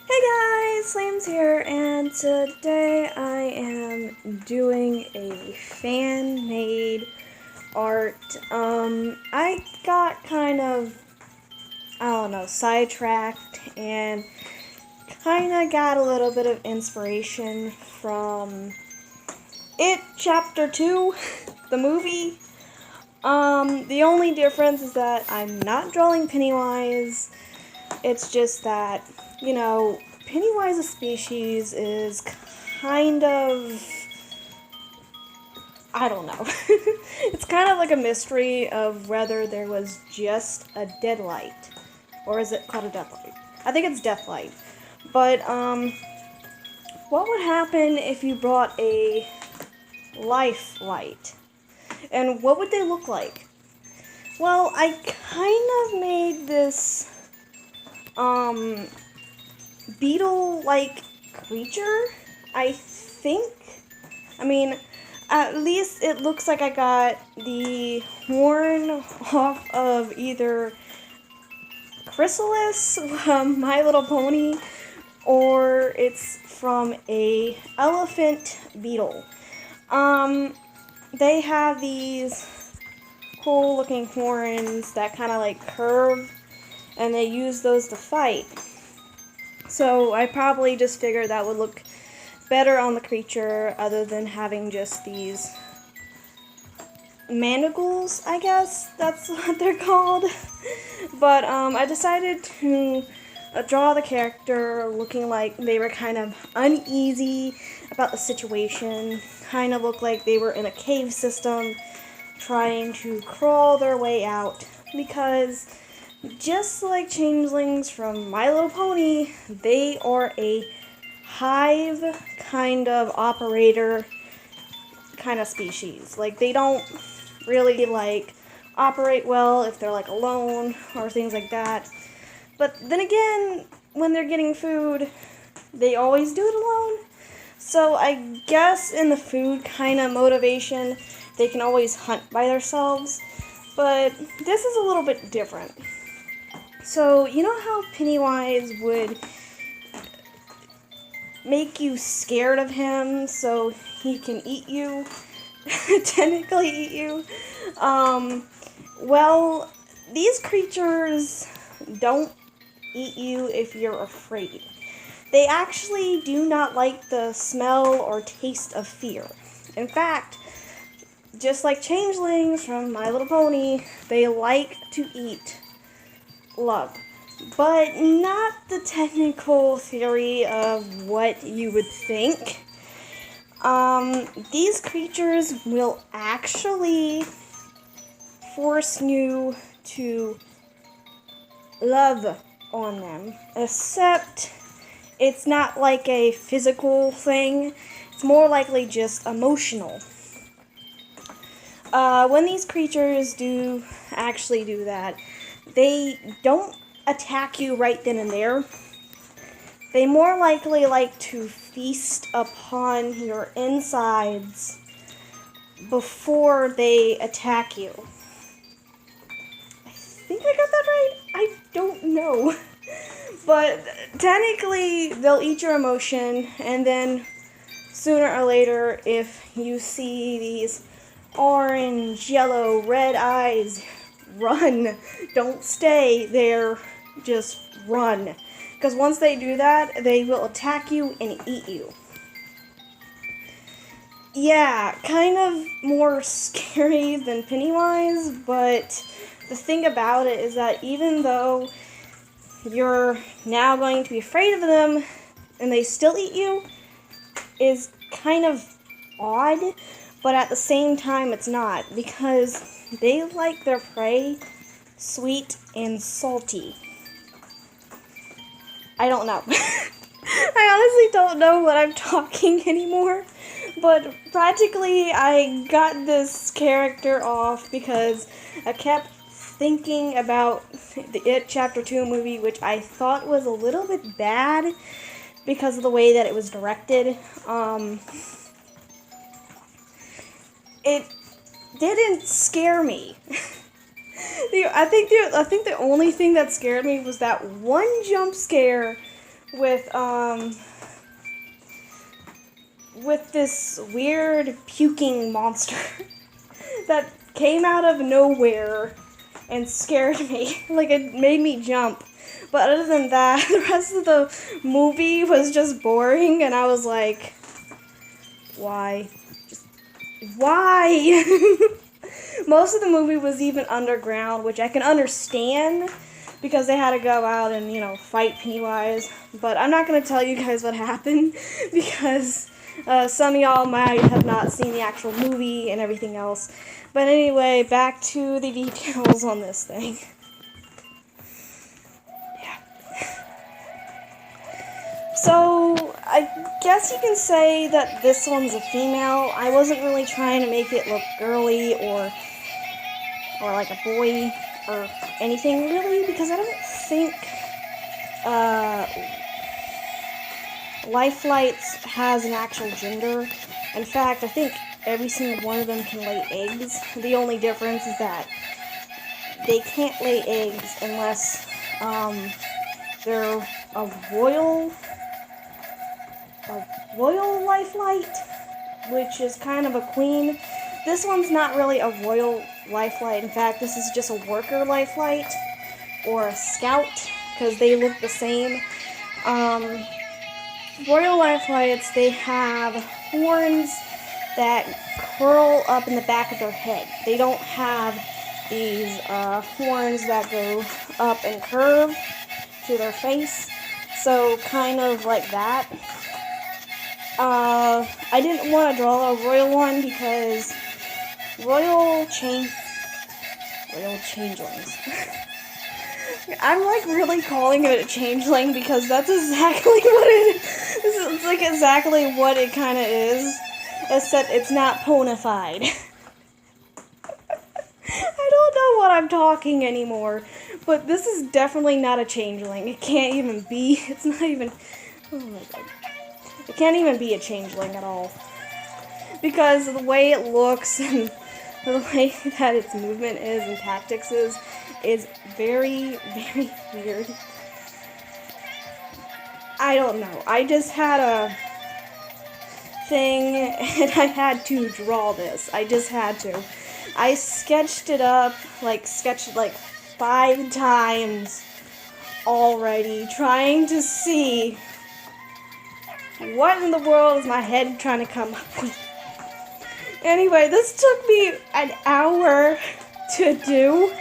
Hey guys, Flames here, and today I am doing a fan-made art. I got kind of, sidetracked and kind of got a little bit of inspiration from It Chapter 2, the movie. The only difference is that I'm not drawing Pennywise. It's just that, Pennywise's species is kind of, I don't know. It's kind of like a mystery of whether there was just a deadlight, or is it called a deathlight? I think it's deathlight. But, what would happen if you brought a Lifelight? And what would they look like? Well, I kind of made this, Beatle-like creature, I think. I mean, at least it looks like I got the horn off of either Chrysalis, My Little Pony, or it's from a elephant beetle. They have these cool looking horns that kind of like curve, and they use those to fight. So I probably just figured that would look better on the creature other than having just these mandibles, I guess that's what they're called. But I decided to draw the character looking like they were kind of uneasy about the situation, kind of looked like they were in a cave system trying to crawl their way out, because just like changelings from My Little Pony, they are a hive kind of operator kind of species. Like, they don't really like operate well if they're like alone or things like that. But then again, when they're getting food, they always do it alone. So I guess in the food kind of motivation, they can always hunt by themselves. But this is a little bit different. So, you know how Pennywise would make you scared of him so he can eat you? Technically eat you? Well, these creatures don't eat you if you're afraid. They actually do not like the smell or taste of fear. In fact, just like changelings from My Little Pony, they like to eat love, but not the technical theory of what you would think. These creatures will actually force you to love on them, except it's not like a physical thing. It's more likely just emotional. When these creatures do actually do that, they don't attack you right then and there. They more likely like to feast upon your insides before they attack you. I think I got that right? I don't know. But technically, they'll eat your emotion, and then sooner or later, if you see these orange, yellow, red eyes, run. Don't stay there, just run. Because once they do that, they will attack you and eat you. Yeah, kind of more scary than Pennywise, but the thing about it is that even though you're now going to be afraid of them and they still eat you, is kind of odd, but at the same time it's not, because they like their prey sweet and salty. I don't know. I honestly don't know what I'm talking anymore, but practically I got this character off because I kept thinking about the It Chapter 2 movie, which I thought was a little bit bad because of the way that it was directed. It didn't scare me. I think the only thing that scared me was that one jump scare with this weird puking monster that came out of nowhere and scared me. Like, it made me jump. But other than that, the rest of the movie was just boring, and I was like, why? Just, why? Most of the movie was even underground, which I can understand, because they had to go out and, you know, fight Pennywise. But I'm not going to tell you guys what happened, because some of y'all might have not seen the actual movie and everything else. But anyway, back to the details on this thing. Yeah. So, I guess you can say that this one's a female. I wasn't really trying to make it look girly or like a boy or anything really, because I don't think Lifelight has an actual gender. In fact, I think every single one of them can lay eggs. The only difference is that they can't lay eggs unless they're a royal Lifelight, which is kind of a queen. This one's not really a royal Lifelight. In fact, this is just a worker Lifelight or a scout, because they look the same. Royal Lifelights, they have horns that curl up in the back of their head. They don't have these horns that go up and curve to their face. So kind of like that. I didn't want to draw a royal one because royal changelings. I'm like really calling it a changeling because that's exactly what it is. It's like exactly what it kind of is, except it's not ponified. I don't know what I'm talking anymore, but this is definitely not a changeling. It can't even be. It's not even. Oh my god. It can't even be a changeling at all, because the way it looks and the way that its movement is and tactics is very, very weird. I don't know. I just had a thing and I had to draw this. I just had to. I sketched it up, sketched it like 5 times already, trying to see what in the world is my head trying to come up with. Anyway, this took me an hour to do.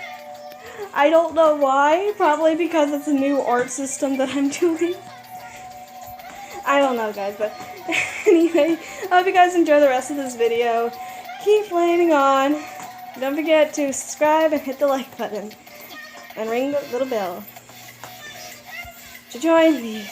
I don't know why. Probably because it's a new art system that I'm doing. I don't know, guys, but anyway, I hope you guys enjoy the rest of this video. Keep flaming on. Don't forget to subscribe and hit the like button. And ring the little bell to join me.